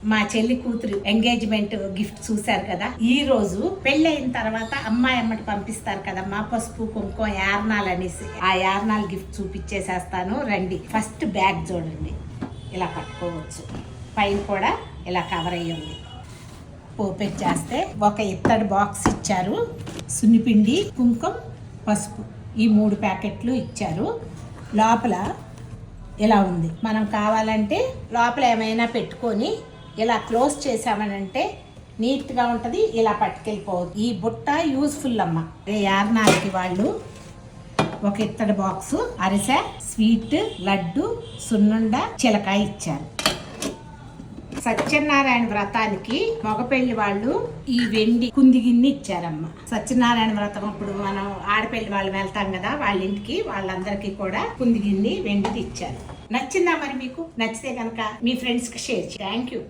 మా చెల్లి కూతురు ఎంగేజ్మెంట్ గిఫ్ట్ చూశారు కదా. ఈ రోజు పెళ్ళైన తర్వాత అమ్మాయి అమ్మటి పంపిస్తారు కదమ్మా పసుపు కుంకుమ యార్నాలు అనేసి, ఆ యార్నాలు గిఫ్ట్ చూపించేసేస్తాను రండి. ఫస్ట్ బ్యాగ్ చూడండి, ఇలా పట్టుకోవచ్చు, పైన కూడా ఇలా కవర్ అయ్యి ఉంది. ఓపెన్ చేస్తే ఒక ఇత్తడి బాక్స్ ఇచ్చారు, సున్నిపిండి కుంకుమ పసుపు ఈ 3 ప్యాకెట్లు ఇచ్చారు. లోపల ఇలా ఉంది. మనం కావాలంటే లోపల ఏమైనా పెట్టుకొని ఇలా క్లోజ్ చేసామనంటే నీట్గా ఉంటుంది. ఇలా పట్టుకెళ్ళిపోవచ్చు. ఈ బుట్ట యూజ్ఫుల్ అమ్మ. యార్నాలకి వాళ్ళు ఒక ఇత్తడి బాక్సు, అరిసె, స్వీట్, లడ్డు, సున్నుండ, చిలకాయ ఇచ్చారు. సత్యనారాయణ వ్రతానికి మగపెళ్లి వాళ్ళు ఈ వెండి కుందిగిన్ని ఇచ్చారమ్మ. సత్యనారాయణ వ్రతం అప్పుడు మనం ఆడపెళ్లి వాళ్ళు వెళ్తాం కదా, వాళ్ళ ఇంటికి వాళ్ళందరికీ కూడా కుందిగిన్ని వెండిది ఇచ్చారు. నచ్చిందా మరి మీకు? నచ్చితే కనుక మీ ఫ్రెండ్స్కి షేర్ చేయండి. Thank you.